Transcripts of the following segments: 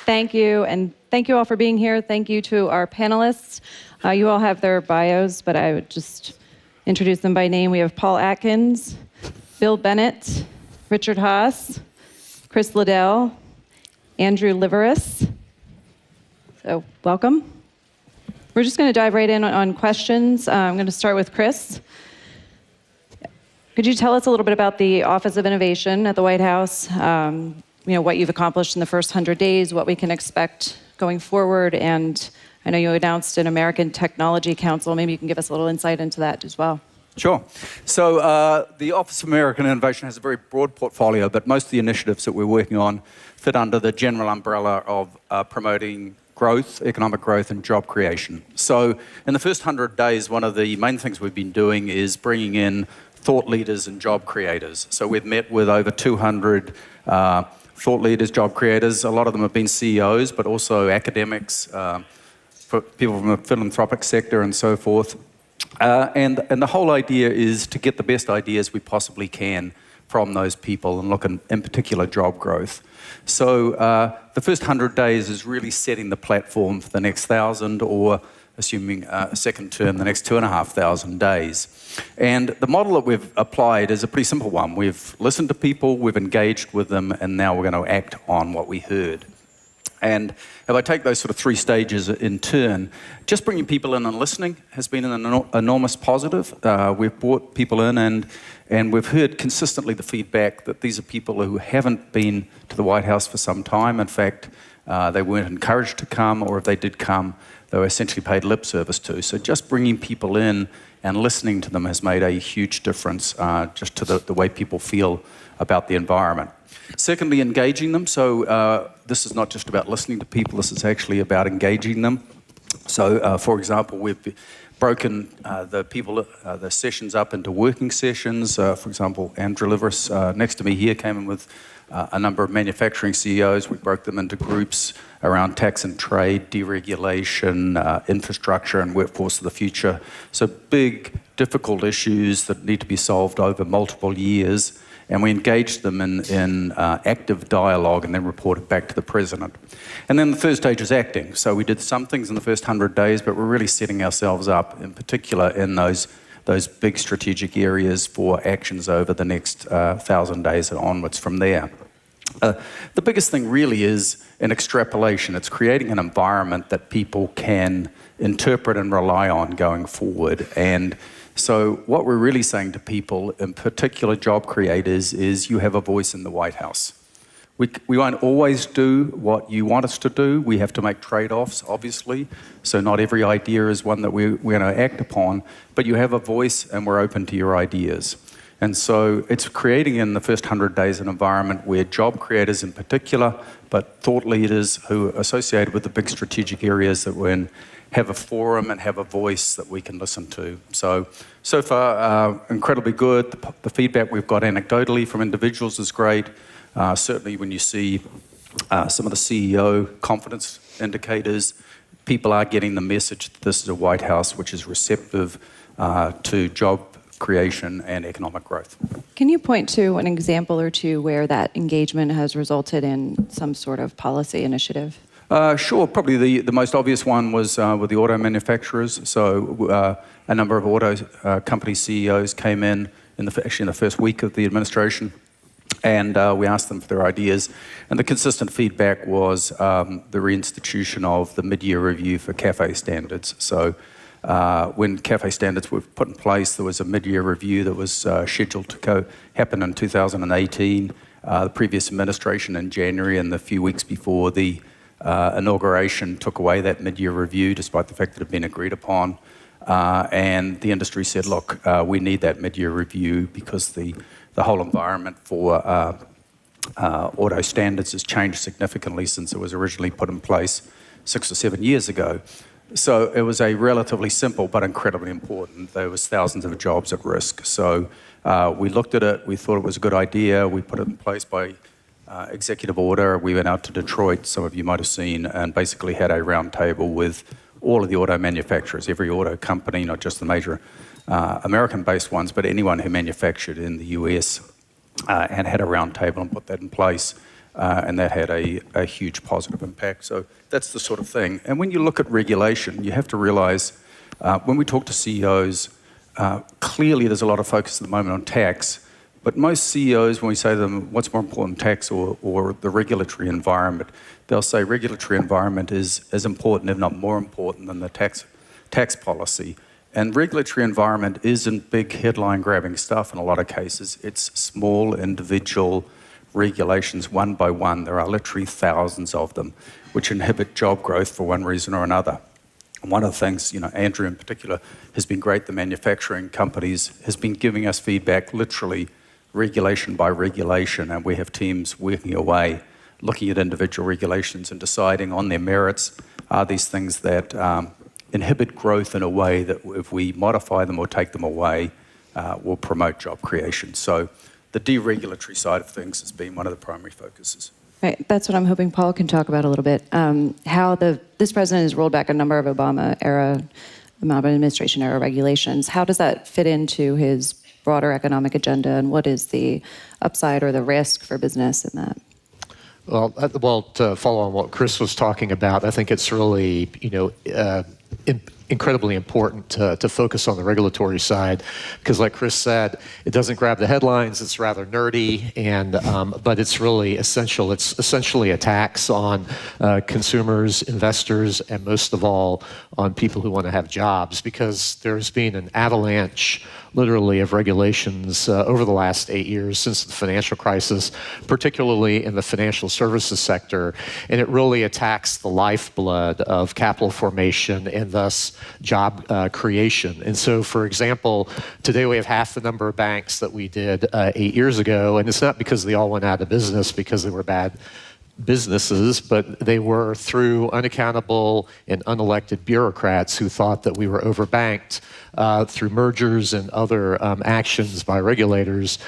Thank you, and thank you all for being here. Thank you to our panelists. You all have their bios, but I would just introduce them by name. We have Paul Atkins, Bill Bennett, Richard Haass, Chris Liddell, Andrew Liveris. So welcome. We're just going to dive right in on questions. I'm going to start with Chris. Could you tell us a little bit about the Office of Innovation at the White House? What you've accomplished in the first 100 days, what we can expect going forward, and I know you announced an American Technology Council. Maybe you can give us a little insight into that as well. Sure. So the Office of American Innovation has a very broad portfolio, but most of the initiatives that we're working on fit under the general umbrella of promoting growth, economic growth, and job creation. So in the first 100 days, one of the main things we've been doing is bringing in thought leaders and job creators. So we've met with over 200 thought leaders, job creators. A lot of them have been CEOs, but also academics, people from the philanthropic sector and so forth. And the whole idea is to get the best ideas we possibly can from those people and look in particular job growth. So the first 100 days is really setting the platform for the next 1,000, or assuming a second term, the next 2,500 days. And the model that we've applied is a pretty simple one. We've listened to people, we've engaged with them, and now we're going to act on what we heard. And if I take those sort of three stages in turn, just bringing people in and listening has been an enormous positive. We've brought people in and we've heard consistently the feedback that these are people who haven't been to the White House for some time. In fact, they weren't encouraged to come, or if they did come, they were essentially paid lip service to. So just bringing people in and listening to them has made a huge difference just to the way people feel about the environment. Secondly, engaging them. So this is not just about listening to people, this is actually about engaging them. So for example, we've broken the sessions up into working sessions. For example, Andrew Liveris next to me here came in with a number of manufacturing CEOs. We broke them into groups around tax and trade, deregulation, infrastructure, and workforce of the future. So big, difficult issues that need to be solved over multiple years. And we engaged them in active dialogue and then reported back to the president. And then the third stage is acting. So we did some things in the first 100 days, but we're really setting ourselves up, in particular in those big strategic areas for actions over the next 1,000 days and onwards from there. The biggest thing really is an extrapolation. It's creating an environment that people can interpret and rely on going forward. And so what we're really saying to people, in particular job creators, is you have a voice in the White House. We won't always do what you want us to do. We have to make trade-offs, obviously. So not every idea is one that we're going to act upon, but you have a voice and we're open to your ideas. And so it's creating in the first 100 days an environment where job creators in particular, but thought leaders who are associated with the big strategic areas that we're in, have a forum and have a voice that we can listen to. So far, incredibly good. The feedback we've got anecdotally from individuals is great. Certainly when you see some of the CEO confidence indicators, people are getting the message that this is a White House which is receptive to job creation and economic growth. Can you point to an example or two where that engagement has resulted in some sort of policy initiative? Sure. Probably the most obvious one was with the auto manufacturers. So a number of auto company CEOs came in actually in the first week of the administration, and we asked them for their ideas. And the consistent feedback was the reinstitution of the mid-year review for CAFE standards. So when CAFE standards were put in place, there was a mid-year review that was scheduled to happen in 2018. The previous administration in January and the few weeks before the inauguration took away that mid-year review, despite the fact that it had been agreed upon. And the industry said, look, we need that mid-year review because the whole environment for auto standards has changed significantly since it was originally put in place 6 or 7 years ago. So it was a relatively simple but incredibly important. There was thousands of jobs at risk. So we looked at it, we thought it was a good idea, we put it in place by executive order. We went out to Detroit, some of you might have seen, and basically had a round table with all of the auto manufacturers, every auto company, not just the major American-based ones, but anyone who manufactured in the US, and had a round table and put that in place. and that had a huge positive impact. So that's the sort of thing. And when you look at regulation, you have to realize when we talk to CEOs, clearly there's a lot of focus at the moment on tax, but most CEOs, when we say to them, what's more important, tax or the regulatory environment, they'll say regulatory environment is as important, if not more important, than the tax policy. And regulatory environment isn't big headline-grabbing stuff in a lot of cases. It's small individual regulations, one by one. There are literally thousands of them, which inhibit job growth for one reason or another. And one of the things, Andrew in particular, has been great. The manufacturing companies has been giving us feedback, literally regulation by regulation, and we have teams working away, looking at individual regulations and deciding on their merits, are these things that inhibit growth in a way that if we modify them or take them away, will promote job creation. So the deregulatory side of things has been one of the primary focuses. Right, that's what I'm hoping Paul can talk about a little bit. How this president has rolled back a number of Obama administration era regulations. How does that fit into his broader economic agenda, and what is the upside or the risk for business in that? Well, to follow on what Chris was talking about, I think it's really, incredibly important to focus on the regulatory side, because like Chris said, it doesn't grab the headlines. It's rather nerdy, and but it's really essential. It's essentially a tax on consumers, investors, and most of all on people who want to have jobs, because there's been an avalanche literally of regulations over the last 8 years since the financial crisis, particularly in the financial services sector, and it really attacks the lifeblood of capital formation and thus job creation. And so, for example, today we have half the number of banks that we did 8 years ago, and it's not because they all went out of business because they were bad businesses, but they were through unaccountable and unelected bureaucrats who thought that we were overbanked. Through mergers and other actions by regulators,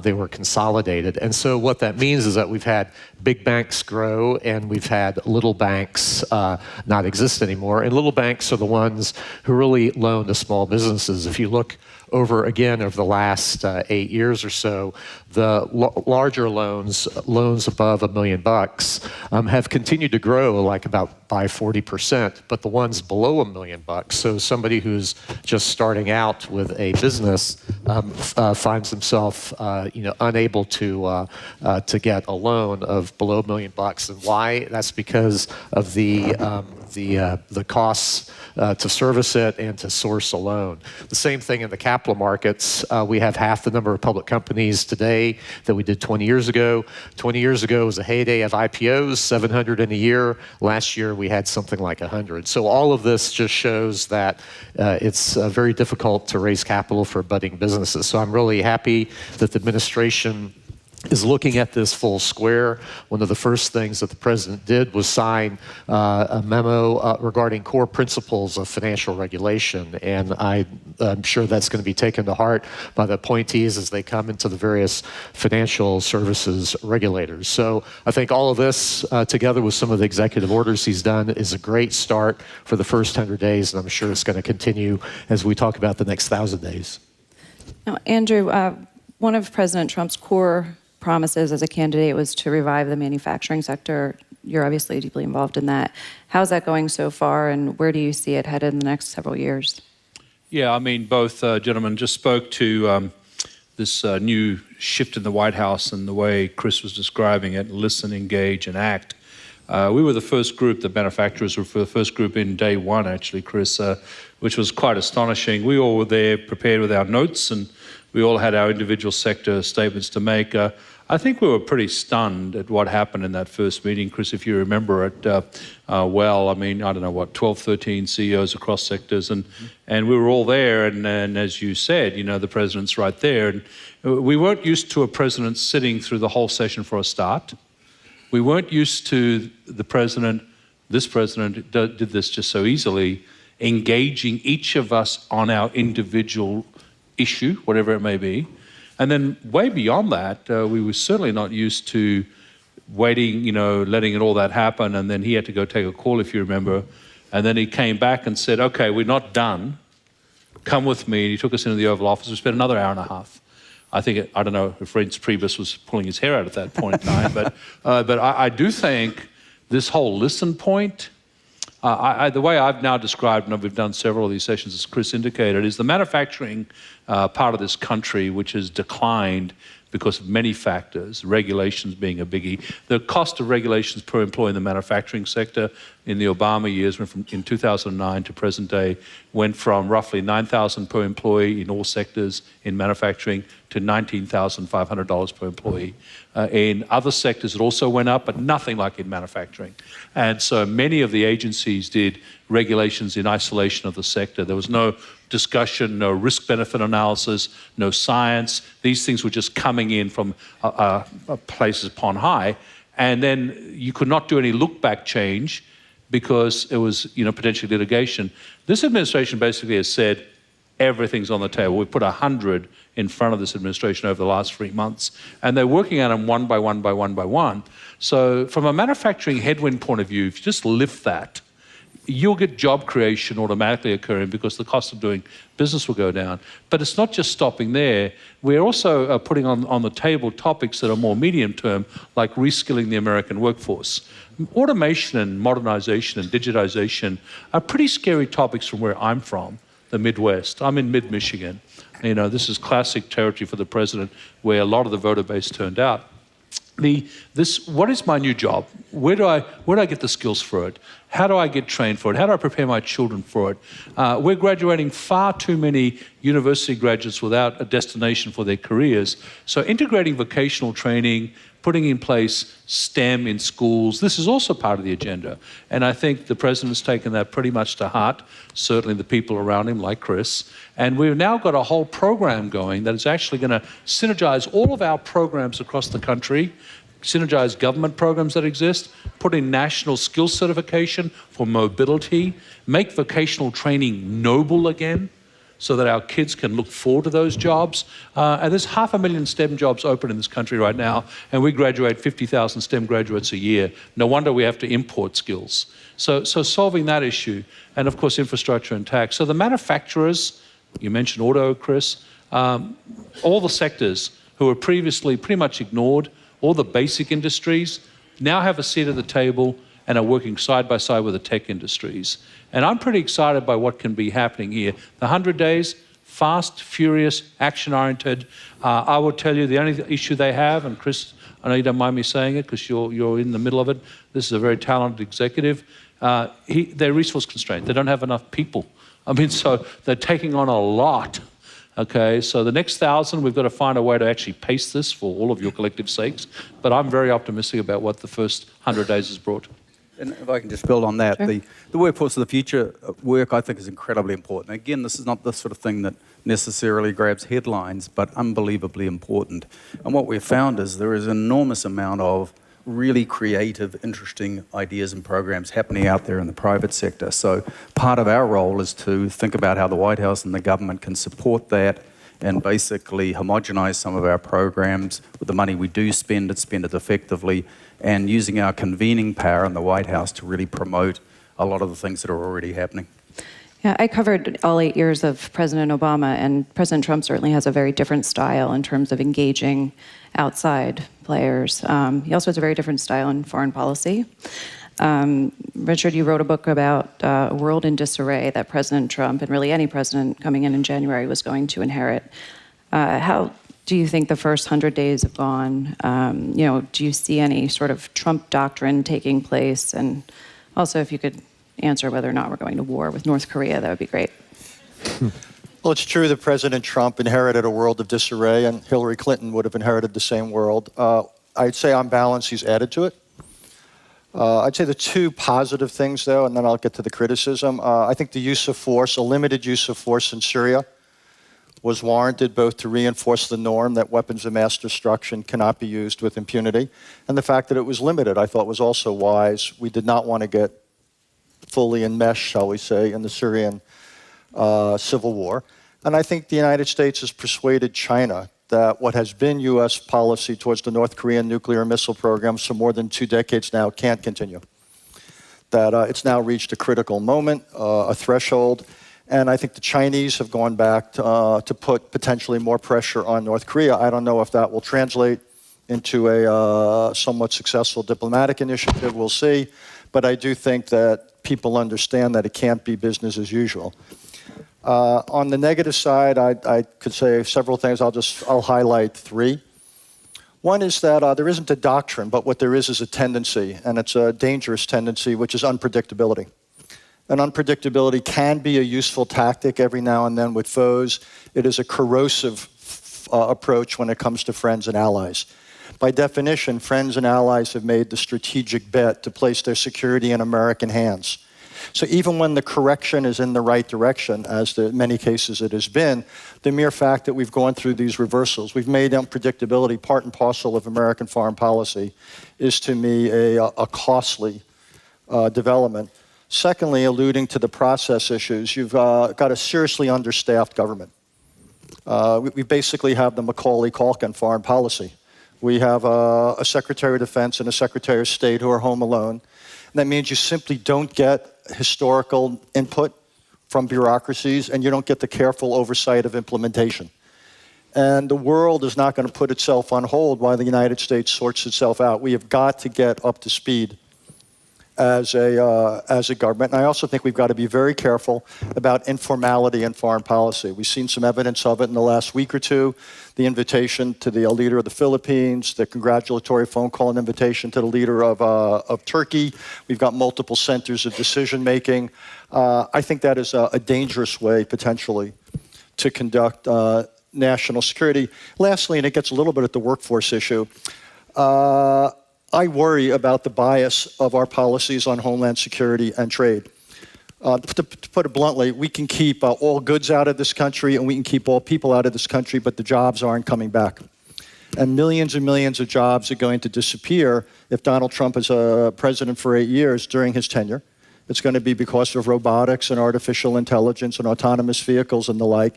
they were consolidated. And so what that means is that we've had big banks grow and we've had little banks not exist anymore. And little banks are the ones who really loan to small businesses. If you look over the last 8 years or so, the larger loans above $1 million have continued to grow like about by 40%, but the ones below $1 million, so somebody who's just starting out with a business finds himself unable to get a loan of below $1 million. And why? That's because of the costs to service it and to source a loan. The same thing in the capital markets. We have half the number of public companies today that we did 20 years ago. 20 years ago was a heyday of IPOs, 700 in a year. Last year we had something like 100. So all of this just shows that it's very difficult to raise capital for budding businesses. So I'm really happy that the administration is looking at this full square. One of the first things that the president did was sign a memo regarding core principles of financial regulation, and I'm sure that's going to be taken to heart by the appointees as they come into the various financial services regulators. So I think all of this, together with some of the executive orders he's done, is a great start for the first 100 days, and I'm sure it's going to continue as we talk about the next 1,000 days. Now, Andrew, one of President Trump's core promises as a candidate was to revive the manufacturing sector. You're obviously deeply involved in that. How's that going so far, and where do you see it headed in the next several years? Yeah, I mean, both gentlemen just spoke to this new shift in the White House and the way Chris was describing it, listen, engage, and act. We were the first group, the manufacturers were the first group in day one, actually, Chris, which was quite astonishing. We all were there prepared with our notes, and we all had our individual sector statements to make. I think we were pretty stunned at what happened in that first meeting, Chris, if you remember it well. I mean, I don't know, what, 12, 13 CEOs across sectors, and we were all there, and as you said, the president's right there. And we weren't used to a president sitting through the whole session for a start. We weren't used to the president, this president did this just so easily, engaging each of us on our individual issue, whatever it may be. And then way beyond that, we were certainly not used to waiting, letting all that happen, and then he had to go take a call, if you remember. And then he came back and said, okay, we're not done. Come with me. And he took us into the Oval Office. We spent another hour and a half. I think, I don't know if Reince Priebus was pulling his hair out at that point in time, but I do think this whole listen point, the way I've now described, and we've done several of these sessions, as Chris indicated, is the manufacturing part of this country, which has declined because of many factors, regulations being a biggie. The cost of regulations per employee in the manufacturing sector in the Obama years, went from, in 2009 to present day, went from roughly $9,000 per employee in all sectors in manufacturing to $19,500 per employee. In other sectors, it also went up, but nothing like in manufacturing. And so many of the agencies did regulations in isolation of the sector. There was no discussion, no risk-benefit analysis, no science. These things were just coming in from places upon high. And then you could not do any look-back change because it was, potentially litigation. This administration basically has said, everything's on the table. We put 100 in front of this administration over the last 3 months, and they're working on them one by one by one by one. So from a manufacturing headwind point of view, if you just lift that, you'll get job creation automatically occurring because the cost of doing business will go down. But it's not just stopping there. We're also putting on the table topics that are more medium term, like reskilling the American workforce. Automation and modernization and digitization are pretty scary topics from where I'm from, the Midwest. I'm in mid-Michigan. This is classic territory for the president, where a lot of the voter base turned out. What is my new job? Where do I get the skills for it? How do I get trained for it? How do I prepare my children for it? We're graduating far too many university graduates without a destination for their careers. So integrating vocational training, putting in place STEM in schools, this is also part of the agenda. And I think the president's taken that pretty much to heart, certainly the people around him, like Chris. And we've now got a whole program going that is actually going to synergize all of our programs across the country, synergize government programs that exist, put in national skill certification for mobility, make vocational training noble again, so that our kids can look forward to those jobs. And there's 500,000 STEM jobs open in this country right now, and we graduate 50,000 STEM graduates a year. No wonder we have to import skills. So solving that issue, and of course infrastructure and tax. So the manufacturers, you mentioned auto, Chris, all the sectors who were previously pretty much ignored, all the basic industries, now have a seat at the table and are working side by side with the tech industries. And I'm pretty excited by what can be happening here. The 100 days, fast, furious, action-oriented. I will tell you the only issue they have, and Chris, I know you don't mind me saying it because you're in the middle of it. This is a very talented executive. They're resource constrained. They don't have enough people. So they're taking on a lot. Okay, so the next 1,000, we've got to find a way to actually pace this for all of your collective sakes. But I'm very optimistic about what the first 100 days has brought. And if I can just build on that, Sure. the workforce of the future work, I think, is incredibly important. Again, this is not the sort of thing that necessarily grabs headlines, but unbelievably important. And what we've found is there is an enormous amount of really creative, interesting ideas and programs happening out there in the private sector. So part of our role is to think about how the White House and the government can support that and basically homogenize some of our programs with the money we do spend it effectively, and using our convening power in the White House to really promote a lot of the things that are already happening. Yeah, I covered all 8 years of President Obama, and President Trump certainly has a very different style in terms of engaging outside players. He also has a very different style in foreign policy. Richard, you wrote a book about a world in disarray that President Trump, and really any president coming in January, was going to inherit. How do you think the first 100 days have gone? Do you see any sort of Trump doctrine taking place? And also, if you could answer whether or not we're going to war with North Korea, that would be great. Well, it's true that President Trump inherited a world of disarray, and Hillary Clinton would have inherited the same world. I'd say on balance, he's added to it. I'd say the two positive things, though, and then I'll get to the criticism. I think the use of force, a limited use of force in Syria, was warranted both to reinforce the norm that weapons of mass destruction cannot be used with impunity, and the fact that it was limited, I thought, was also wise. We did not want to get fully enmeshed, shall we say, in the Syrian civil war. And I think the United States has persuaded China that what has been U.S. policy towards the North Korean nuclear missile programs for more than 2 decades now can't continue. That it's now reached a critical moment, a threshold, And I think the Chinese have gone back to put potentially more pressure on North Korea. I don't know if that will translate into a somewhat successful diplomatic initiative. We'll see. But I do think that people understand that it can't be business as usual. On the negative side, I could say several things. I'll highlight three. One is that there isn't a doctrine, but what there is a tendency, and it's a dangerous tendency, which is unpredictability. And unpredictability can be a useful tactic every now and then with foes. It is a corrosive approach when it comes to friends and allies. By definition, friends and allies have made the strategic bet to place their security in American hands. So even when the correction is in the right direction, as in many cases it has been, the mere fact that we've gone through these reversals, we've made unpredictability part and parcel of American foreign policy, is to me a costly development. Secondly, alluding to the process issues, you've got a seriously understaffed government. We basically have the Macaulay-Culkin foreign policy. We have a Secretary of Defense and a Secretary of State who are home alone. And that means you simply don't get historical input from bureaucracies, and you don't get the careful oversight of implementation. And the world is not going to put itself on hold while the United States sorts itself out. We have got to get up to speed as a government. And I also think we've got to be very careful about informality in foreign policy. We've seen some evidence of it in the last week or two. The invitation to the leader of the Philippines, the congratulatory phone call and invitation to the leader of Turkey. We've got multiple centers of decision making. I think that is a dangerous way, potentially, to conduct national security. Lastly, and it gets a little bit at the workforce issue, I worry about the bias of our policies on homeland security and trade. To put it bluntly, we can keep all goods out of this country and we can keep all people out of this country, but the jobs aren't coming back. And millions of jobs are going to disappear if Donald Trump is president for 8 years during his tenure. It's going to be because of robotics and artificial intelligence and autonomous vehicles and the like.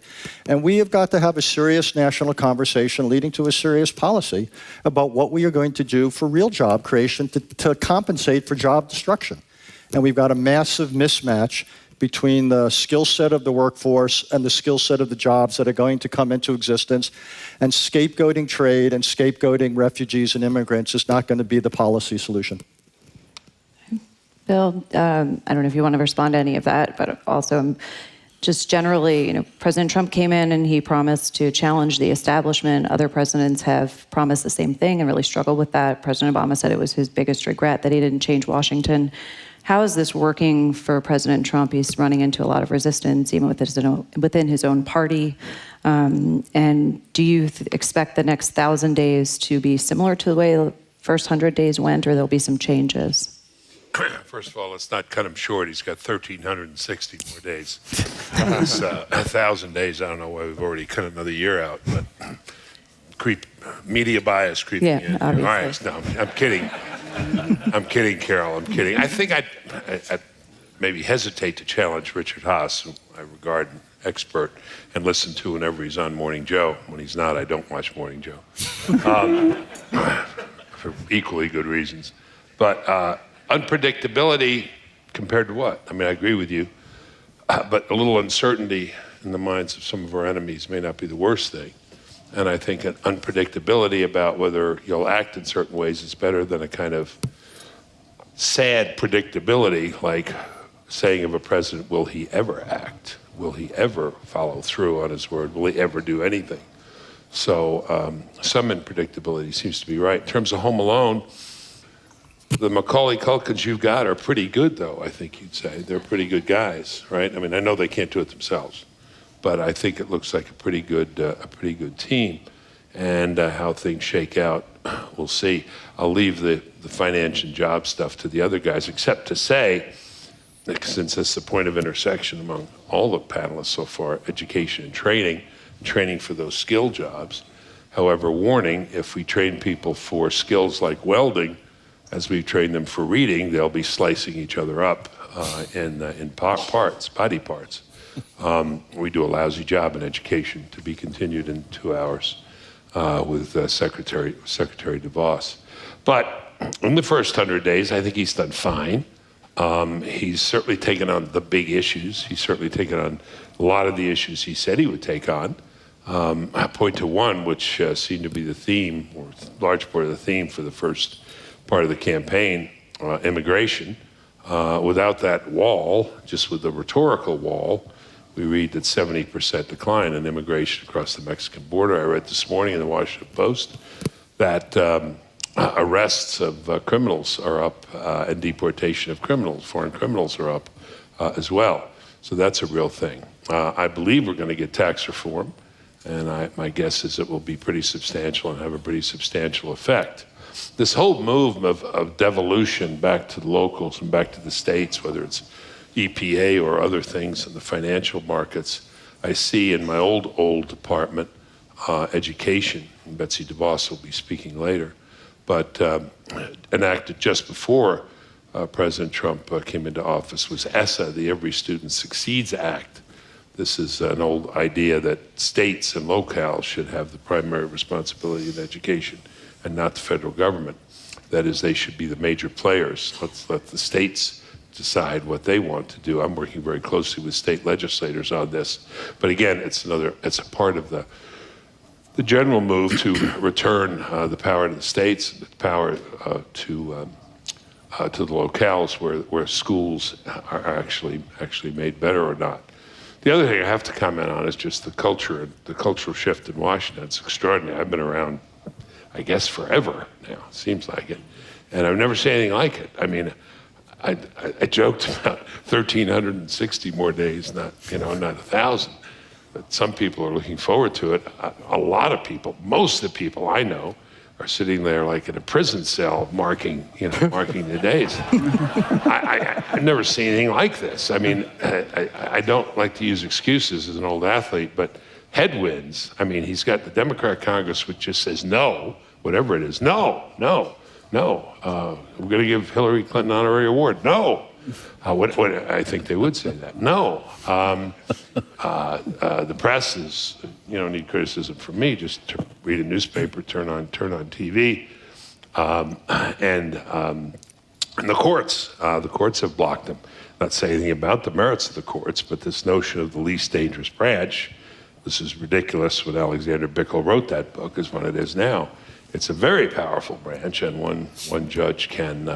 And we have got to have a serious national conversation leading to a serious policy about what we are going to do for real job creation to compensate for job destruction. And we've got a massive mismatch between the skill set of the workforce and the skill set of the jobs that are going to come into existence. And scapegoating trade and scapegoating refugees and immigrants is not going to be the policy solution. Bill, I don't know if you want to respond to any of that, but also just generally, President Trump came in and he promised to challenge the establishment. Other presidents have promised the same thing and really struggled with that. President Obama said it was his biggest regret that he didn't change Washington. How is this working for President Trump? He's running into a lot of resistance, even within his own party. And do you expect the next 1,000 days to be similar to the way the first 100 days went, or there'll be some changes? First of all, let's not cut him short. He's got 1,360 more days. It's 1,000 days. I don't know why we've already cut another year out, but media bias creeping in. Obviously. All right, no, I'm kidding. I'm kidding, Carol. I'm kidding. I think I'd maybe hesitate to challenge Richard Haass, who I regard an expert and listen to whenever he's on Morning Joe. When he's not, I don't watch Morning Joe, for equally good reasons. But unpredictability compared to what? I mean, I agree with you, but a little uncertainty in the minds of some of our enemies may not be the worst thing. And I think an unpredictability about whether you'll act in certain ways is better than a kind of sad predictability, like saying of a president, will he ever act? Will he ever follow through on his word? Will he ever do anything? So some unpredictability seems to be right. In terms of Home Alone, the Macaulay Culkins you've got are pretty good, though, I think you'd say. They're pretty good guys, right? I mean, I know they can't do it themselves, but I think it looks like a pretty good team. And how things shake out, we'll see. I'll leave the finance and job stuff to the other guys, except to say, since it's the point of intersection among all the panelists so far, education and training for those skill jobs. However, warning, if we train people for skills like welding, as we train them for reading, they'll be slicing each other up in body parts. We do a lousy job in education, to be continued in 2 hours with Secretary DeVos. But in the first 100 days, I think he's done fine. He's certainly taken on the big issues. He's certainly taken on a lot of the issues he said he would take on. I point to one which seemed to be the theme, or large part of the theme for the first part of the campaign, immigration. Without that wall, just with the rhetorical wall, we read that 70% decline in immigration across the Mexican border. I read this morning in the Washington Post that arrests of criminals are up and deportation of criminals, foreign criminals are up as well. So that's a real thing. I believe we're going to get tax reform, and my guess is it will be pretty substantial and have a pretty substantial effect. This whole move of devolution back to the locals and back to the states, whether it's EPA or other things in the financial markets, I see in my old department, education, and Betsy DeVos will be speaking later, but enacted just before President Trump came into office was ESSA, the Every Student Succeeds Act. This is an old idea that states and locales should have the primary responsibility in education and not the federal government. That is, they should be the major players. Let's let the states decide what they want to do. I'm working very closely with state legislators on this. But again, it's a part of the general move to return the power to the states, the power to the locales where schools are actually made better or not. The other thing I have to comment on is just the cultural shift in Washington. It's extraordinary. I've been around, I guess, forever now, it seems like it. And I've never seen anything like it. I mean, I joked about 1,360 more days, not 1,000. But some people are looking forward to it. A lot of people, most of the people I know, are sitting there like in a prison cell marking the days. I've never seen anything like this. I mean, I don't like to use excuses as an old athlete, but headwinds. I mean, he's got the Democrat Congress which just says no, whatever it is. No. We're going to give Hillary Clinton an honorary award. No. What I think they would say that. No. The press is, need criticism from me. Just to read a newspaper, turn on TV, and the courts. The courts have blocked them. Not saying anything about the merits of the courts, but this notion of the least dangerous branch. This is ridiculous. When Alexander Bickel wrote that book, is what it is now. It's a very powerful branch, and one judge can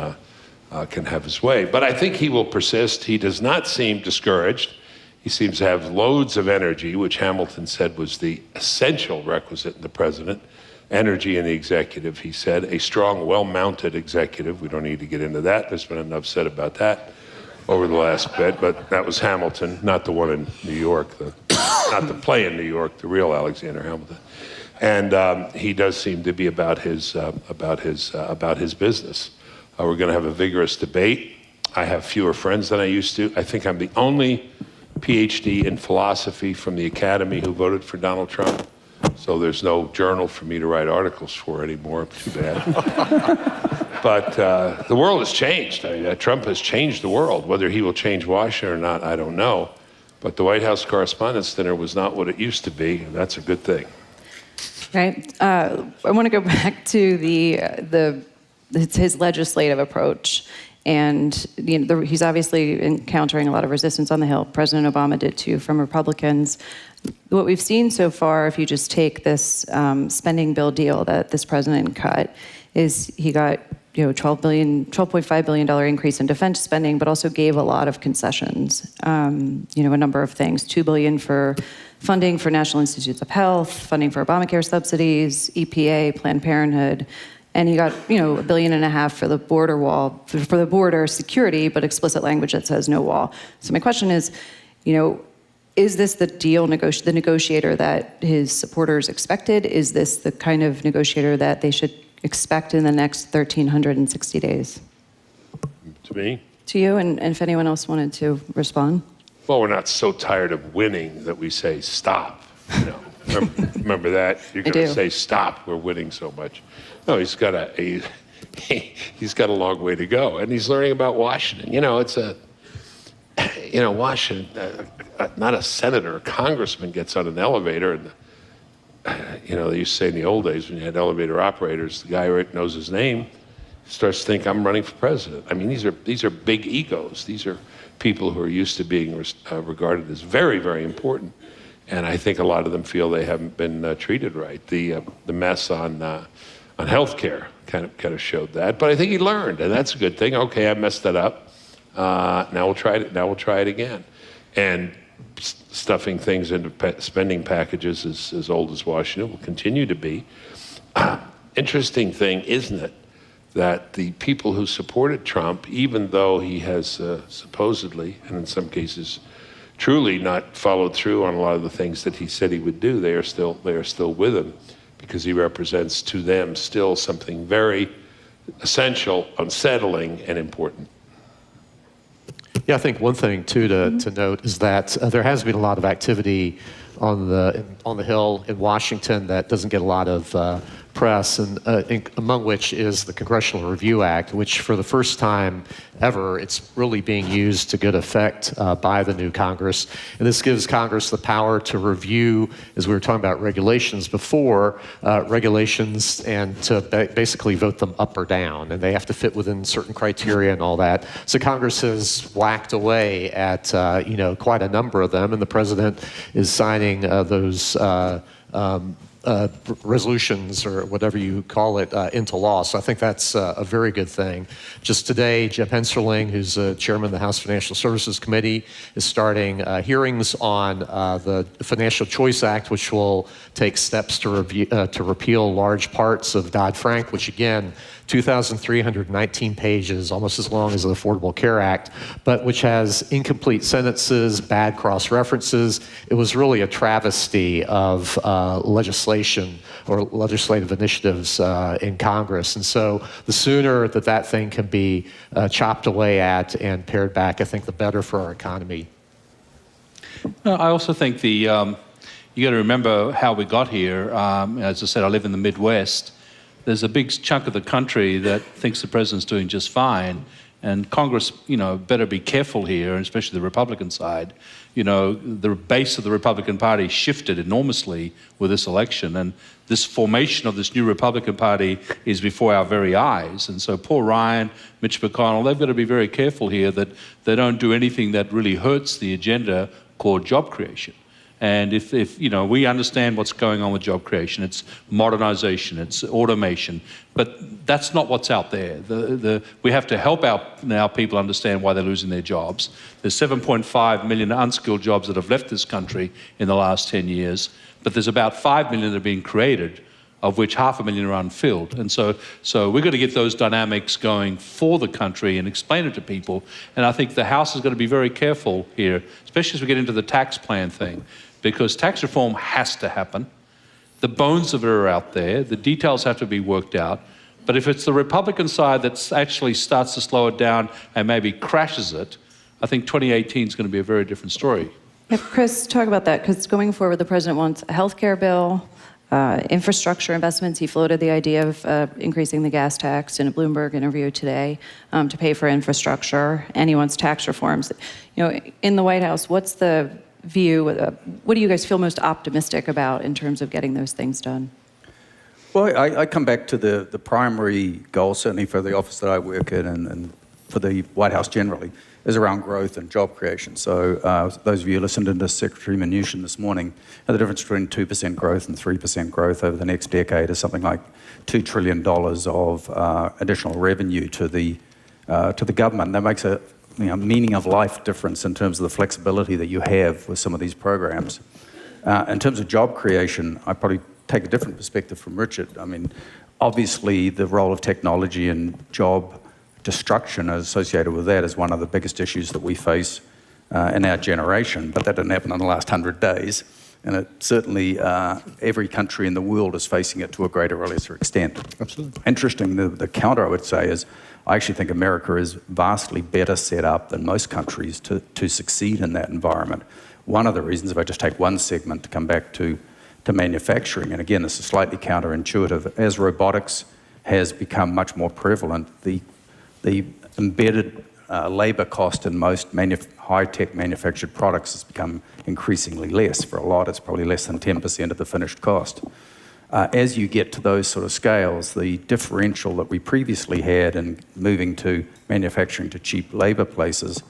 have his way. But I think he will persist. He does not seem discouraged. He seems to have loads of energy, which Hamilton said was the essential requisite in the president. Energy in the executive, he said. A strong, well-mounted executive. We don't need to get into that. There's been enough said about that over the last bit. But that was Hamilton, not the one in New York, not the play in New York, the real Alexander Hamilton. And he does seem to be about his business. We're going to have a vigorous debate. I have fewer friends than I used to. I think I'm the only PhD in philosophy from the Academy who voted for Donald Trump. So there's no journal for me to write articles for anymore. Too bad. But the world has changed. I mean, Trump has changed the world. Whether he will change Washington or not, I don't know. But the White House Correspondents' Dinner was not what it used to be, and that's a good thing. Right. I want to go back to his legislative approach. And he's obviously encountering a lot of resistance on the Hill. President Obama did too, from Republicans. What we've seen so far, if you just take this spending bill deal that this president cut, is he got $12.5 billion increase in defense spending, but also gave a lot of concessions. A number of things: $2 billion for funding for National Institutes of Health, funding for Obamacare subsidies, EPA, Planned Parenthood. And he got, $1.5 billion for the border wall, for the border security, but explicit language that says no wall. So my question is, is this the deal, the negotiator that his supporters expected? Is this the kind of negotiator that they should expect in the next 1,360 days? To me? To you, and if anyone else wanted to respond. Well, we're not so tired of winning that we say stop. Remember that? You're going to say stop. We're winning so much. No, he's got a long way to go, and he's learning about Washington. Washington. Not a senator, a congressman gets on an elevator, and they used to say in the old days when you had elevator operators, the guy right knows his name. starts to think, I'm running for president. I mean, these are big egos. These are people who are used to being regarded as very, very important. And I think a lot of them feel they haven't been treated right. The mess on healthcare kind of showed that. But I think he learned, and that's a good thing. Okay, I messed that up. Now we'll try it. Now we'll try it again. And stuffing things into spending packages as old as Washington will continue to be. Interesting thing, isn't it, that the people who supported Trump, even though he has supposedly, and in some cases truly, not followed through on a lot of the things that he said he would do, they are still with him, because he represents to them still something very essential, unsettling, and important. Yeah, I think one thing too to note is that there has been a lot of activity on the Hill in Washington that doesn't get a lot of press, and among which is the Congressional Review Act, which for the first time ever, it's really being used to good effect by the new Congress. And this gives Congress the power to review, as we were talking about regulations before, regulations, and to basically vote them up or down. And they have to fit within certain criteria and all that. So Congress has whacked away at quite a number of them, and the president is signing those resolutions, or whatever you call it, into law. So I think that's a very good thing. Just today, Jeb Hensarling, who's chairman of the House Financial Services Committee, is starting hearings on the Financial Choice Act, which will take steps to repeal large parts of Dodd-Frank, which again, 2,319 pages, almost as long as the Affordable Care Act, but which has incomplete sentences, bad cross-references. It was really a travesty of legislation or legislative initiatives in Congress. And so the sooner that thing can be chopped away at and pared back, I think the better for our economy. No, I also think you got to remember how we got here. As I said, I live in the Midwest. There's a big chunk of the country that thinks the president's doing just fine, and Congress, better be careful here, especially the Republican side. The base of the Republican Party shifted enormously with this election, and this formation of this new Republican Party is before our very eyes. And so Paul Ryan, Mitch McConnell, they've got to be very careful here that they don't do anything that really hurts the agenda called job creation. And if we understand what's going on with job creation, it's modernization, it's automation, but that's not what's out there. We have to help our people understand why they're losing their jobs. There's 7.5 million unskilled jobs that have left this country in the last 10 years, but there's about 5 million that are being created, of which 500,000 are unfilled. And so we've got to get those dynamics going for the country and explain it to people. And I think the House is going to be very careful here, especially as we get into the tax plan thing, because tax reform has to happen. The bones of it are out there. The details have to be worked out. But if it's the Republican side that actually starts to slow it down and maybe crashes it, I think 2018 is going to be a very different story. Yeah, Chris, talk about that, because going forward, the president wants a health care bill, infrastructure investments. He floated the idea of increasing the gas tax in a Bloomberg interview today to pay for infrastructure, and he wants tax reforms. In the White House, what's the view? What do you guys feel most optimistic about in terms of getting those things done? Well, I come back to the primary goal, certainly for the office that I work in and for the White House generally, is around growth and job creation. So those of you who listened to Secretary Mnuchin this morning, the difference between 2% growth and 3% growth over the next decade is something like $2 trillion of additional revenue to the government. That makes a meaning of life difference in terms of the flexibility that you have with some of these programs. In terms of job creation, I probably take a different perspective from Richard. I mean, obviously the role of technology and job destruction associated with that is one of the biggest issues that we face in our generation, but that didn't happen in the last 100 days. And it certainly, every country in the world is facing it to a greater or lesser extent. Absolutely. Interesting, the counter I would say is, I actually think America is vastly better set up than most countries to succeed in that environment. One of the reasons, if I just take one segment to come back to manufacturing, and again, this is slightly counterintuitive, as robotics has become much more prevalent, the embedded labor cost in most high-tech manufactured products has become increasingly less. For a lot, it's probably less than 10% of the finished cost. As you get to those sort of scales, the differential that we previously had in moving to manufacturing to cheap labor places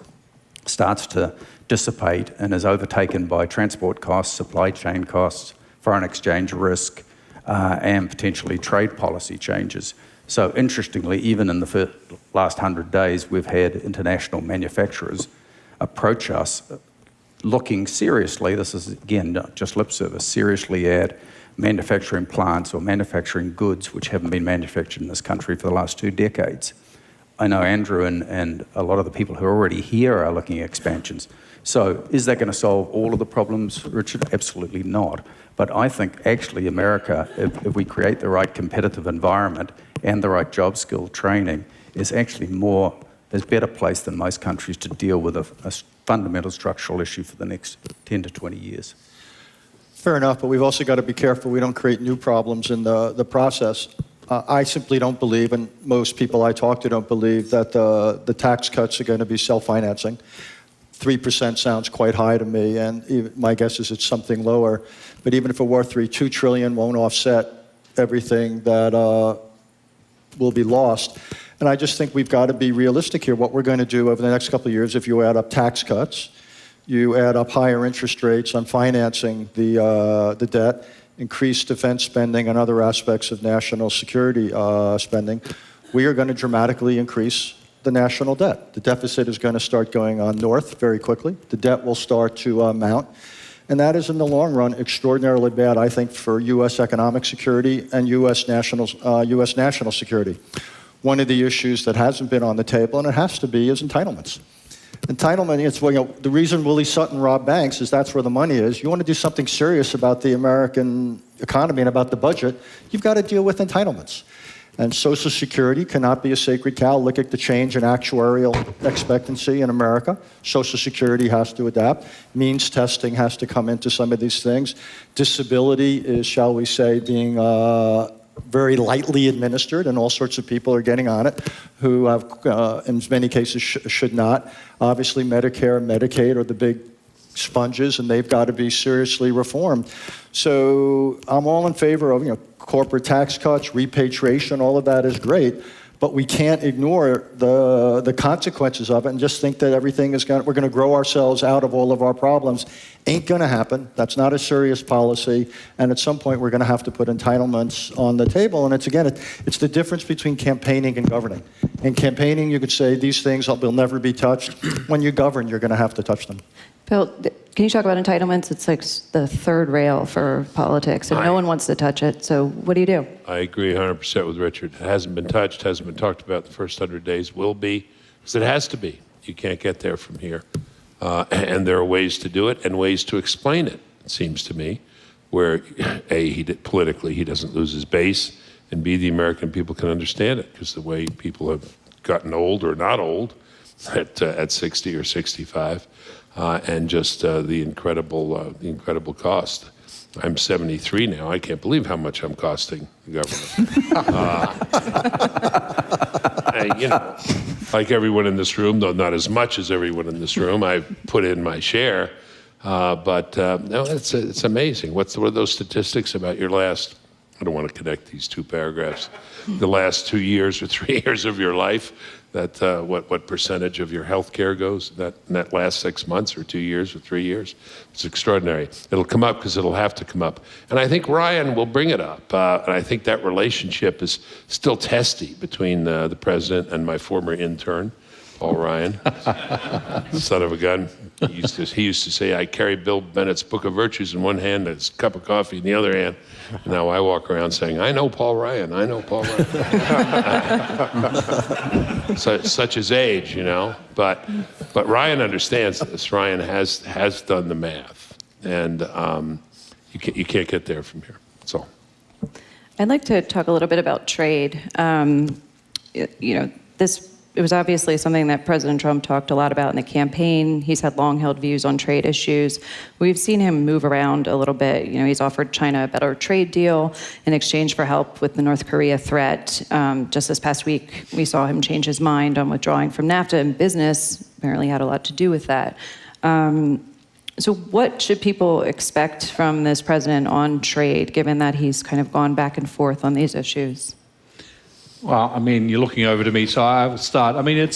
starts to dissipate and is overtaken by transport costs, supply chain costs, foreign exchange risk, and potentially trade policy changes. So interestingly, even in the last 100 days, we've had international manufacturers approach us looking seriously, this is again not just lip service, seriously at manufacturing plants or manufacturing goods which haven't been manufactured in this country for the last 2 decades. I know Andrew and a lot of the people who are already here are looking at expansions. So is that going to solve all of the problems, Richard? Absolutely not. But I think actually America, if we create the right competitive environment and the right job skill training, is actually better placed than most countries to deal with a fundamental structural issue for the next 10 to 20 years. Fair enough, but we've also got to be careful we don't create new problems in the process. I simply don't believe, and most people I talk to don't believe, that the tax cuts are going to be self-financing. 3% sounds quite high to me, and my guess is it's something lower. But even if it were $2 trillion won't offset everything that will be lost. And I just think we've got to be realistic here. What we're going to do over the next couple of years, if you add up tax cuts, you add up higher interest rates on financing the debt, increased defense spending and other aspects of national security spending, we are going to dramatically increase the national debt. The deficit is going to start going on north very quickly. The debt will start to mount. And that is, in the long run, extraordinarily bad, I think, for U.S. economic security and U.S. national security. One of the issues that hasn't been on the table, and it has to be, is entitlements. Entitlement, it's, well, the reason Willie Sutton robbed banks is that's where the money is. You want to do something serious about the American economy and about the budget, you've got to deal with entitlements. And Social Security cannot be a sacred cow. Look at the change in actuarial expectancy in America. Social Security has to adapt. Means testing has to come into some of these things. Disability is, shall we say, being very lightly administered, and all sorts of people are getting on it who have, in many cases, should not. Obviously, Medicare and Medicaid are the big sponges, and they've got to be seriously reformed. So I'm all in favor of, corporate tax cuts, repatriation, all of that is great, but we can't ignore the consequences of it and just think that everything is we're going to grow ourselves out of all of our problems. Ain't going to happen. That's not a serious policy. And at some point, we're going to have to put entitlements on the table. And it's the difference between campaigning and governing. In campaigning, you could say these things will never be touched. When you govern, you're going to have to touch them. Bill, can you talk about entitlements? It's like the third rail for politics, and no one wants to touch it. So what do you do? I agree 100% with Richard. It hasn't been touched, hasn't been talked about the first 100 days, will be, because it has to be. You can't get there from here. And there are ways to do it and ways to explain it, it seems to me, where, A, politically he doesn't lose his base, and B, the American people can understand it, because the way people have gotten old or not old at 60 or 65, and just the incredible cost. I'm 73 now. I can't believe how much I'm costing the government. And, like everyone in this room, though not as much as everyone in this room, I've put in my share. But no, it's amazing. What are those statistics about your last? I don't want to connect these two paragraphs. The last 2 years or 3 years of your life. That what percentage of your health care goes in that last 6 months or 2 years or 3 years? It's extraordinary. It'll come up because it'll have to come up. And I think Ryan will bring it up. And I think that relationship is still testy between the president and my former intern, Paul Ryan, son of a gun. He used to say, I carry Bill Bennett's Book of Virtues in one hand and his cup of coffee in the other hand. And now I walk around saying, I know Paul Ryan, I know Paul Ryan. Such is age, But Ryan understands this. Ryan has done the math. And you can't get there from here. That's all. I'd like to talk a little bit about trade. It was obviously something that President Trump talked a lot about in the campaign. He's had long-held views on trade issues. We've seen him move around a little bit. He's offered China a better trade deal in exchange for help with the North Korea threat. Just this past week, we saw him change his mind on withdrawing from NAFTA, and business apparently had a lot to do with that. So what should people expect from this president on trade, given that he's kind of gone back and forth on these issues? Well, I mean, you're looking over to me, so I will start. I mean,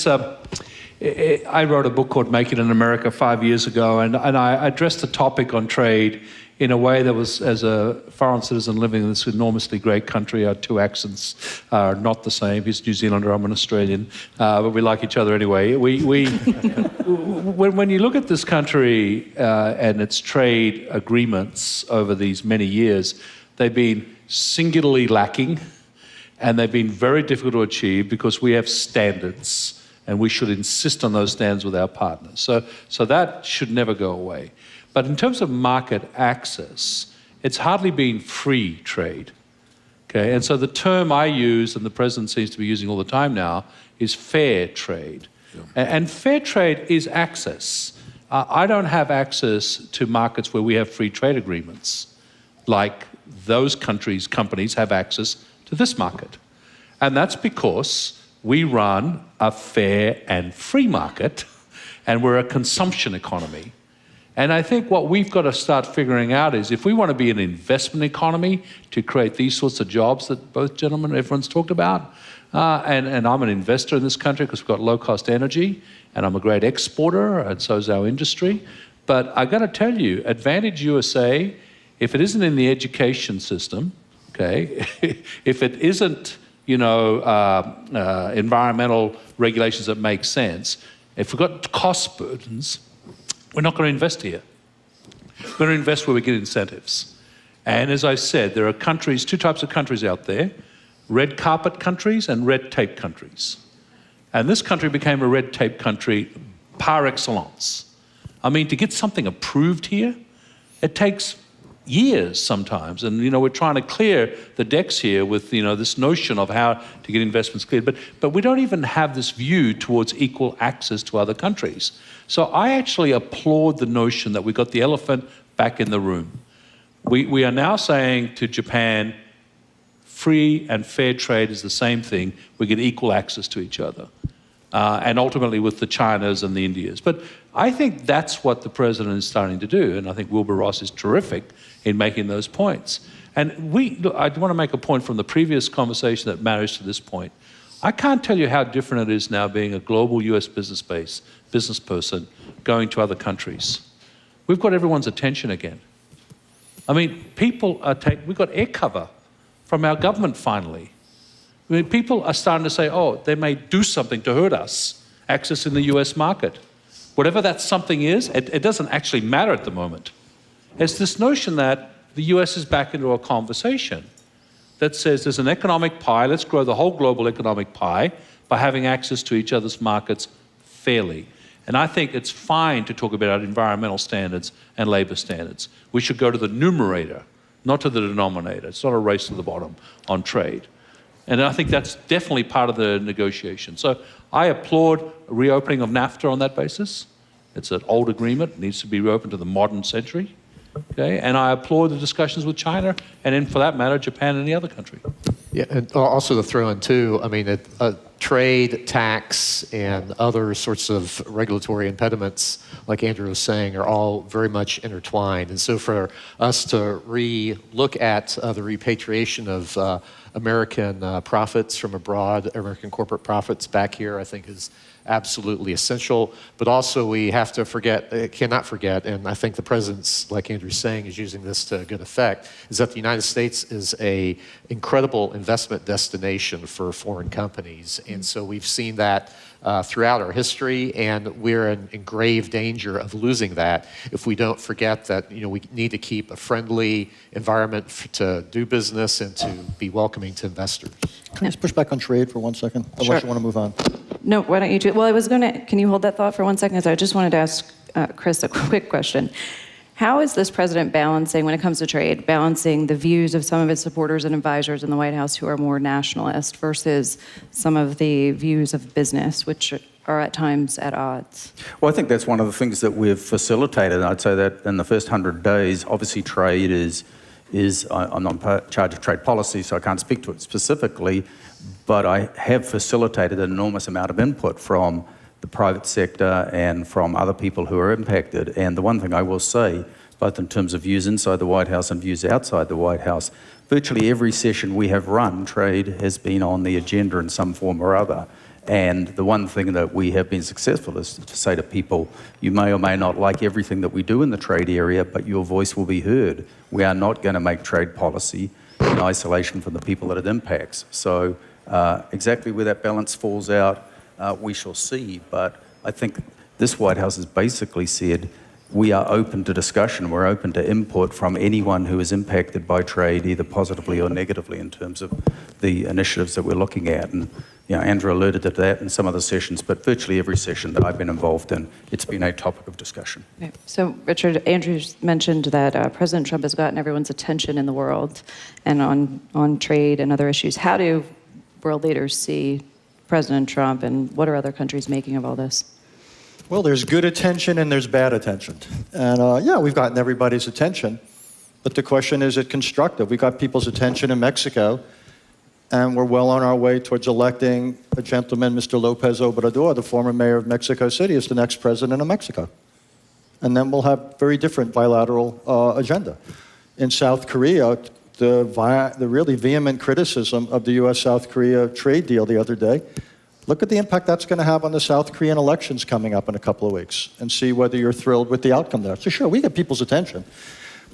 I wrote a book called Make It in America 5 years ago, and I addressed the topic on trade in a way that was, as a foreign citizen living in this enormously great country, our two accents are not the same. He's New Zealander, I'm an Australian, but we like each other anyway. When you look at this country and its trade agreements over these many years, they've been singularly lacking, and they've been very difficult to achieve because we have standards, and we should insist on those standards with our partners. So that should never go away. But in terms of market access, it's hardly been free trade. Okay? And so the term I use, and the president seems to be using all the time now, is fair trade. Yeah. And fair trade is access. I don't have access to markets where we have free trade agreements, like those companies have access to this market. And that's because we run a fair and free market, and we're a consumption economy. And I think what we've got to start figuring out is if we want to be an investment economy to create these sorts of jobs that both gentlemen, everyone's talked about, and I'm an investor in this country because we've got low-cost energy, and I'm a great exporter, and so is our industry. But I got to tell you, Advantage USA, if it isn't in the education system, okay, if it isn't, environmental regulations that make sense, if we've got cost burdens, we're not going to invest here. We're going to invest where we get incentives. And as I said, there are countries, two types of countries out there, red carpet countries and red tape countries. And this country became a red tape country par excellence. I mean, to get something approved here, it takes years sometimes. And, we're trying to clear the decks here with, this notion of how to get investments cleared. But we don't even have this view towards equal access to other countries. So I actually applaud the notion that we got the elephant back in the room. We are now saying to Japan, free and fair trade is the same thing. We get equal access to each other. And ultimately with the Chinas and the Indias. But I think that's what the president is starting to do. And I think Wilbur Ross is terrific in making those points. And I want to make a point from the previous conversation that matters to this point. I can't tell you how different it is now being a global US business person going to other countries. We've got everyone's attention again. I mean, we've got air cover from our government finally. I mean, people are starting to say, oh, they may do something to hurt us accessing the US market. Whatever that something is, it doesn't actually matter at the moment. It's this notion that the US is back into a conversation that says there's an economic pie, let's grow the whole global economic pie by having access to each other's markets fairly. And I think it's fine to talk about environmental standards and labor standards. We should go to the numerator, not to the denominator. It's not a race to the bottom on trade. And I think that's definitely part of the negotiation. So I applaud a reopening of NAFTA on that basis. It's an old agreement. It needs to be reopened to the modern century. Okay? And I applaud the discussions with China, and then for that matter, Japan and any other country. Yeah, and also to throw in too, I mean, trade, tax, and other sorts of regulatory impediments, like Andrew was saying, are all very much intertwined. And so for us to re-look at the repatriation of American profits from abroad, American corporate profits back here, I think is absolutely essential. But also we have to cannot forget, and I think the president's, like Andrew's saying, is using this to good effect, is that the United States is an incredible investment destination for foreign companies. And so we've seen that throughout our history, and we're in grave danger of losing that if we don't forget that we need to keep a friendly environment to do business and to be welcoming to investors. Can I just push back on trade for 1 second? Unless Sure. you want to move on. No, why don't you do it? Well, can you hold that thought for 1 second? Because I just wanted to ask Chris a quick question. How is this president balancing, when it comes to trade, balancing the views of some of his supporters and advisors in the White House who are more nationalist versus some of the views of business, which are at times at odds? Well, I think that's one of the things that we've facilitated. I'd say that in the first 100 days, obviously trade I'm not in charge of trade policy, so I can't speak to it specifically, but I have facilitated an enormous amount of input from the private sector and from other people who are impacted. And the one thing I will say, both in terms of views inside the White House and views outside the White House, virtually every session we have run, trade has been on the agenda in some form or other. And the one thing that we have been successful is to say to people, you may or may not like everything that we do in the trade area, but your voice will be heard. We are not going to make trade policy in isolation from the people that it impacts. So exactly where that balance falls out, we shall see. But I think this White House has basically said, we are open to discussion. We're open to input from anyone who is impacted by trade, either positively or negatively, in terms of the initiatives that we're looking at. And Andrew alluded to that in some of the sessions, but virtually every session that I've been involved in, it's been a topic of discussion. Okay. So, Richard, Andrew mentioned that President Trump has gotten everyone's attention in the world and on trade and other issues. How do world leaders see President Trump, and what are other countries making of all this? Well, there's good attention and there's bad attention. And we've gotten everybody's attention, but the question is it constructive? We got people's attention in Mexico, and we're well on our way towards electing a gentleman, Mr. Lopez Obrador, the former mayor of Mexico City, as the next president of Mexico. And then we'll have very different bilateral agenda. In South Korea, the really vehement criticism of the U.S.-South Korea trade deal the other day, look at the impact that's going to have on the South Korean elections coming up in a couple of weeks and see whether you're thrilled with the outcome there. So sure, we get people's attention.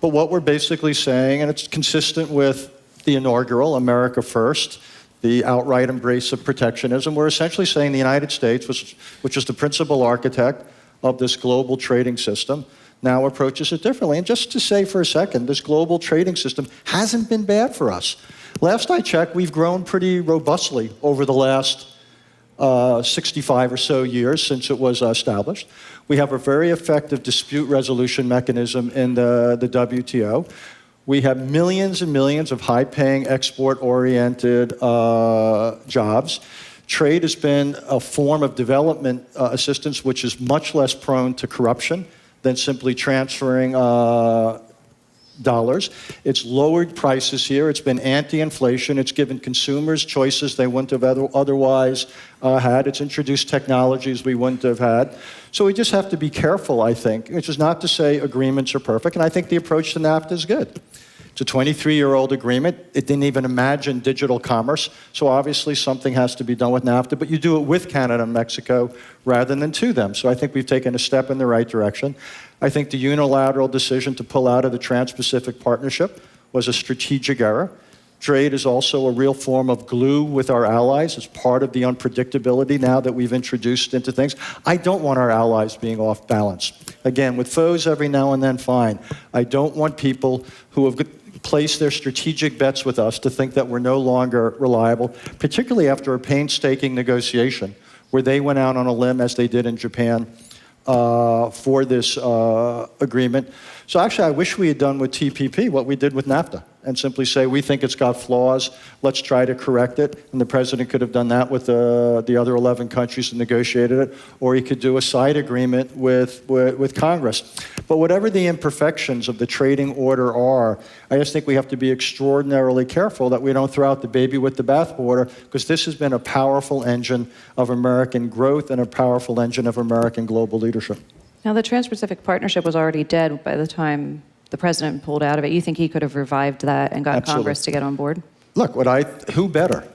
But what we're basically saying, and it's consistent with the inaugural America First, the outright embrace of protectionism, we're essentially saying the United States, which is the principal architect of this global trading system, now approaches it differently. And just to say for a second, this global trading system hasn't been bad for us. Last I checked, we've grown pretty robustly over the last 65 or so years since it was established. We have a very effective dispute resolution mechanism in the WTO. We have millions and millions of high-paying, export-oriented jobs. Trade has been a form of development assistance which is much less prone to corruption than simply transferring dollars. It's lowered prices here. It's been anti-inflation. It's given consumers choices they wouldn't have otherwise had. It's introduced technologies we wouldn't have had. So we just have to be careful, I think, which is not to say agreements are perfect. And I think the approach to NAFTA is good. It's a 23-year-old agreement. It didn't even imagine digital commerce. So obviously something has to be done with NAFTA, but you do it with Canada and Mexico rather than to them. So I think we've taken a step in the right direction. I think the unilateral decision to pull out of the Trans-Pacific Partnership was a strategic error. Trade is also a real form of glue with our allies. It's part of the unpredictability now that we've introduced into things. I don't want our allies being off balance. Again, with foes every now and then, fine. I don't want people who have placed their strategic bets with us to think that we're no longer reliable, particularly after a painstaking negotiation where they went out on a limb, as they did in Japan, for this agreement. So actually, I wish we had done with TPP what we did with NAFTA and simply say, we think it's got flaws, let's try to correct it. And the president could have done that with the other 11 countries that negotiated it, or he could do a side agreement with Congress. But whatever the imperfections of the trading order are, I just think we have to be extraordinarily careful that we don't throw out the baby with the bathwater, because this has been a powerful engine of American growth and a powerful engine of American global leadership. Now, the Trans-Pacific Partnership was already dead by the time the president pulled out of it. You think he could have revived that and got Absolutely. Congress to get on board? Look, who better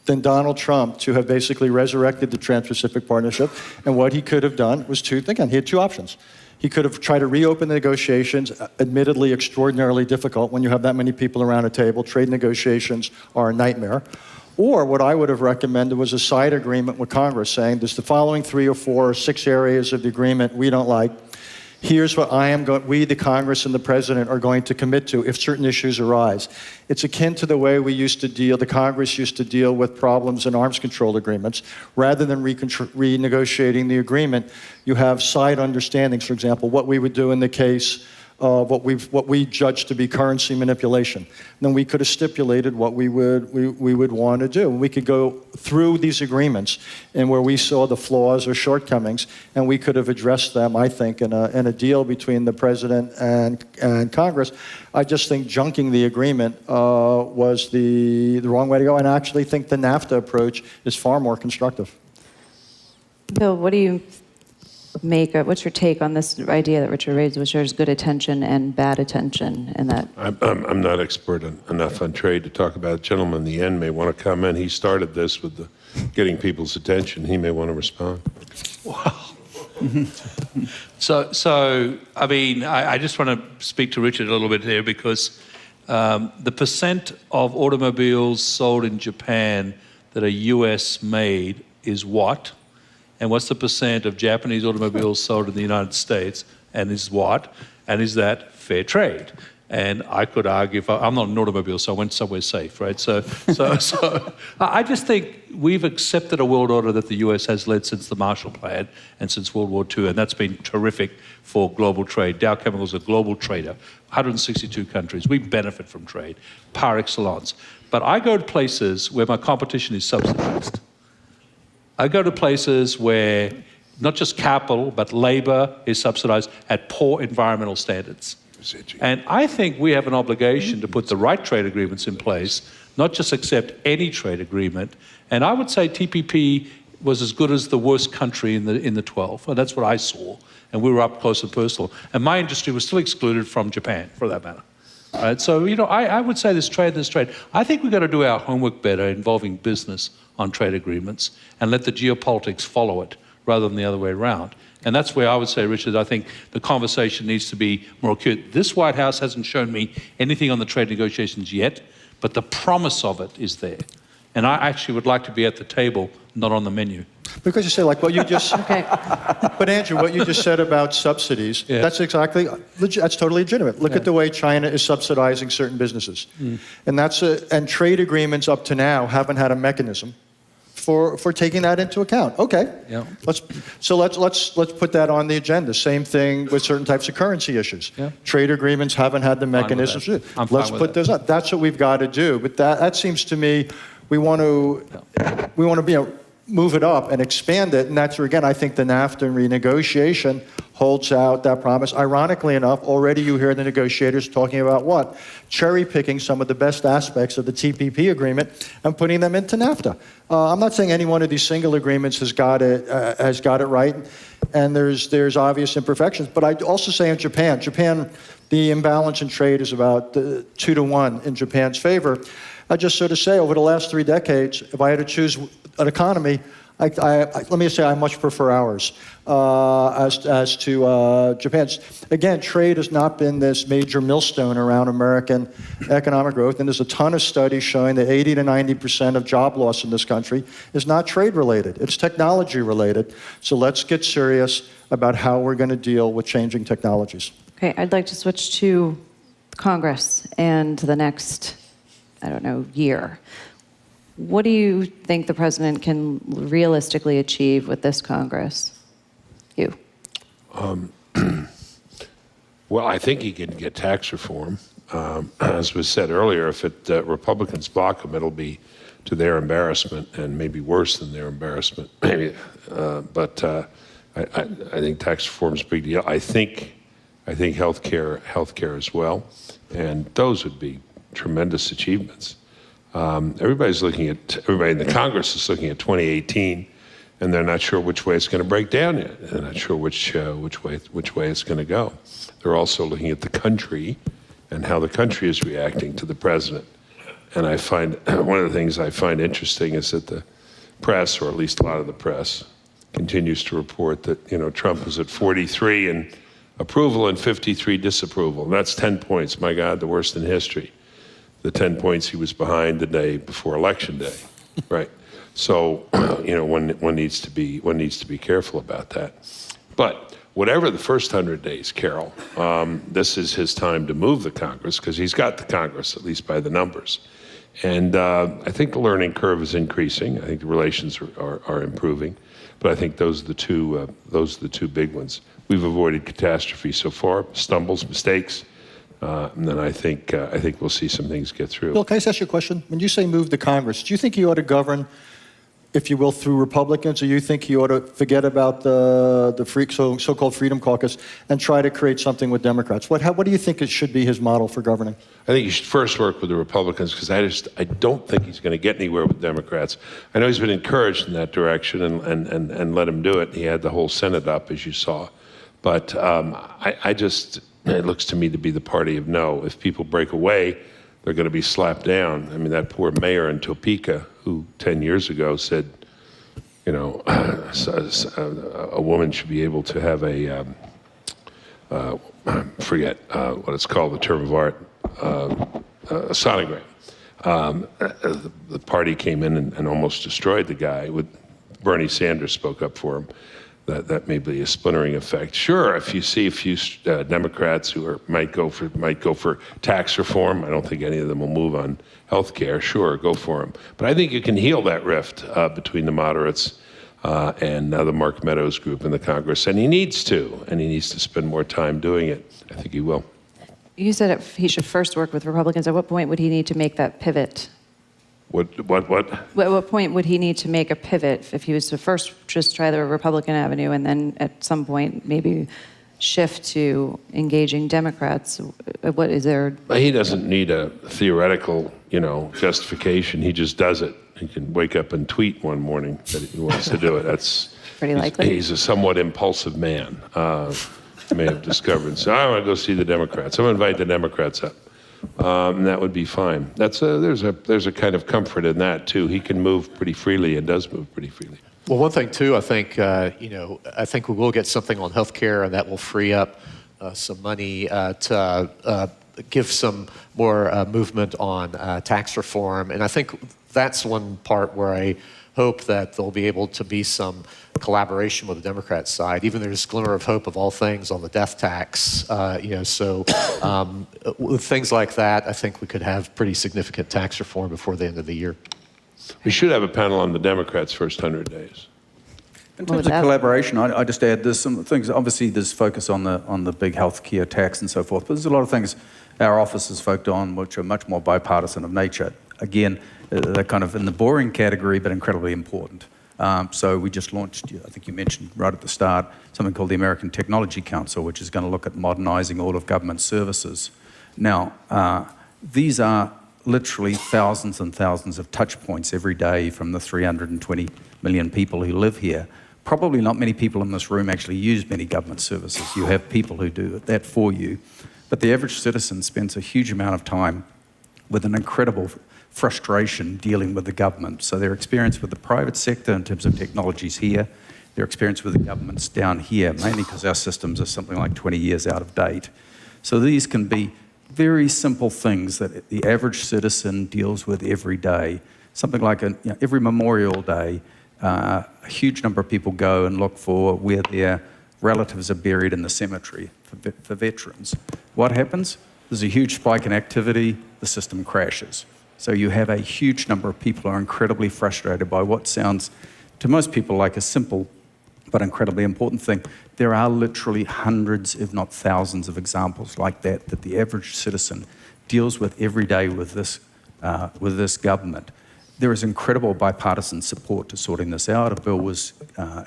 than Donald Trump to have basically resurrected the Trans-Pacific Partnership? And what he could have done was he had two options. He could have tried to reopen the negotiations, admittedly extraordinarily difficult when you have that many people around a table. Trade negotiations are a nightmare. Or what I would have recommended was a side agreement with Congress saying, there's the following 3 or 4 or 6 areas of the agreement we don't like. Here's what we, the Congress and the President, are going to commit to if certain issues arise. It's akin to the way the Congress used to deal with problems in arms control agreements. Rather than renegotiating the agreement, you have side understandings, for example, what we would do in the case of what we judge to be currency manipulation. Then we could have stipulated what we would want to do. We could go through these agreements and where we saw the flaws or shortcomings, and we could have addressed them, I think, in a deal between the President and Congress. I just think junking the agreement was the wrong way to go, and I actually think the NAFTA approach is far more constructive. Bill, what do you make of, what's your take on this idea that Richard raised, which there's good attention and bad attention, and that? I'm not expert enough on trade to talk about it. Gentleman in the end may want to comment. He started this with the getting people's attention. He may want to respond. Wow. So I mean, I just want to speak to Richard a little bit here because the percent of automobiles sold in Japan that are US made is what? And what's the percent of Japanese automobiles sold in the United States and is what? And is that fair trade? And I could argue, I'm not an automobile, so I went somewhere safe, right? So I just think we've accepted a world order that the US has led since the Marshall Plan and since World War II, and that's been terrific for global trade. Dow Chemical is a global trader, 162 countries. We benefit from trade, par excellence. But I go to places where my competition is subsidized. I go to places where not just capital, but labor is subsidized at poor environmental standards. And I think we have an obligation to put the right trade agreements in place, not just accept any trade agreement. And I would say TPP was as good as the worst country in the 12. And that's what I saw. And we were up close and personal. And my industry was still excluded from Japan, for that matter. Right? So, you know, I would say this trade. I think we've got to do our homework better involving business on trade agreements and let the geopolitics follow it rather than the other way around. And that's where I would say, Richard, I think the conversation needs to be more acute. This White House hasn't shown me anything on the trade negotiations yet, but the promise of it is there. And I actually would like to be at the table, not on the menu. Because you say, like what you just... Okay. But Andrew, what you just said about subsidies, Yeah. that's totally legitimate. Look at the way China is subsidizing certain businesses. And and trade agreements up to now haven't had a mechanism for taking that into account. Okay. Yeah. Let's put that on the agenda. Same thing with certain types of currency issues. Yeah. Trade agreements haven't had the mechanisms. I'm fine Let's with put those up. That's what we've got to do. But that seems to me we want to move it up and expand it. And that's where, again, I think the NAFTA renegotiation holds out that promise. Ironically enough, already you hear the negotiators talking about what? Cherry picking some of the best aspects of the TPP agreement and putting them into NAFTA. I'm not saying any one of these single agreements has got it right, and there's obvious imperfections. But I'd also say in Japan, the imbalance in trade is about 2-to-1 in Japan's favor. I just sort of say over the last 3 decades, if I had to choose an economy, let me say I much prefer ours as to Japan's. Again, trade has not been this major millstone around American economic growth, and there's a ton of studies showing that 80 to 90% of job loss in this country is not trade related, it's technology related. So let's get serious about how we're going to deal with changing technologies. Okay, I'd like to switch to Congress and the next, year. What do you think the president can realistically achieve with this Congress? You. Well, I think he can get tax reform. As was said earlier, if Republicans block him, it'll be to their embarrassment and maybe worse than their embarrassment. Maybe, but I think tax reform is a big deal. I think healthcare as well, and those would be tremendous achievements. Everybody in the Congress is looking at 2018, and they're not sure which way it's going to break down yet. They're not sure which way it's going to go. They're also looking at the country and how the country is reacting to the president. And I find one of the things I find interesting is that the press, or at least a lot of the press, continues to report that Trump is at 43 in approval and 53 disapproval. And that's 10 points. My God, the worst in history. The 10 points he was behind the day before Election Day, right? So, one needs to be careful about that. But whatever the first 100 days, Carol, this is his time to move the Congress because he's got the Congress, at least by the numbers. And I think the learning curve is increasing. I think the relations are improving. But I think those are the two big ones. We've avoided catastrophe so far, stumbles, mistakes. And then I think we'll see some things get through. Bill, can I just ask you a question? When you say move the Congress, do you think you ought to govern if you will, through Republicans, or you think he ought to forget about the so-called Freedom Caucus and try to create something with Democrats? What do you think it should be his model for governing? I think you should first work with the Republicans because I don't think he's going to get anywhere with Democrats. I know he's been encouraged in that direction and let him do it. He had the whole Senate up, as you saw. But it looks to me to be the party of no. If people break away, they're going to be slapped down. I mean, that poor mayor in Topeka, who 10 years ago said, you know, a woman should be able to have a, forget what it's called, the term of art, a sonogram. The party came in and almost destroyed the guy. Bernie Sanders spoke up for him. That may be a splintering effect. Sure, if you see a few Democrats who might go for tax reform, I don't think any of them will move on health care. Sure, go for them. But I think you can heal that rift between the moderates and the Mark Meadows group in the Congress, and he needs to spend more time doing it. I think he will. You said he should first work with Republicans. At what point would he need to make that pivot? What? At what point would he need to make a pivot if he was to first just try the Republican avenue and then at some point maybe shift to engaging Democrats? What is there? He doesn't need a theoretical, justification. He just does it. He can wake up and tweet one morning that he wants to do it. That's pretty likely. He's a somewhat impulsive man. You may have discovered. So I want to go see the Democrats. I'm going to invite the Democrats up. And that would be fine. There's a kind of comfort in that too. He can move pretty freely and does move pretty freely. Well, one thing too, I think I think we will get something on healthcare, and that will free up some money to give some more movement on tax reform. And I think that's one part where I hope that there'll be able to be some collaboration with the Democrat side. Even there's a glimmer of hope of all things on the death tax. With things like that, I think we could have pretty significant tax reform before the end of the year. We should have a panel on the Democrats' first 100 days. In terms of collaboration, I just add there's some things. Obviously, there's focus on the big healthcare tax and so forth, but there's a lot of things our office is focused on which are much more bipartisan of nature. Again, they're kind of in the boring category, but incredibly important. So we just launched, I think you mentioned right at the start, something called the American Technology Council, which is going to look at modernizing all of government services. Now, these are literally thousands and thousands of touch points every day from the 320 million people who live here. Probably not many people in this room actually use many government services. You have people who do that for you. But the average citizen spends a huge amount of time with an incredible frustration dealing with the government. So their experience with the private sector in terms of technologies here, their experience with the governments down here, mainly because our systems are something like 20 years out of date. So these can be very simple things that the average citizen deals with every day. Something like every Memorial Day, a huge number of people go and look for where their relatives are buried in the cemetery for veterans. What happens? There's a huge spike in activity, the system crashes. So you have a huge number of people who are incredibly frustrated by what sounds to most people like a simple but incredibly important thing. There are literally hundreds, if not thousands, of examples like that the average citizen deals with every day with this government. There is incredible bipartisan support to sorting this out. A bill was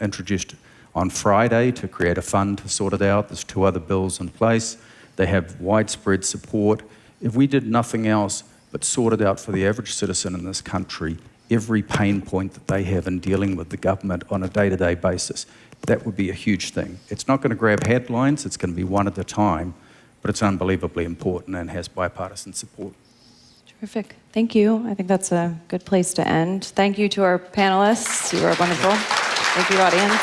introduced on Friday to create a fund to sort it out. There's 2 other bills in place. They have widespread support. If we did nothing else but sorted out for the average citizen in this country every pain point that they have in dealing with the government on a day-to-day basis, that would be a huge thing. It's not going to grab headlines, it's going to be one at a time, but it's unbelievably important and has bipartisan support. Terrific. Thank you. I think that's a good place to end. Thank you to our panelists. You are wonderful. Thank you, audience.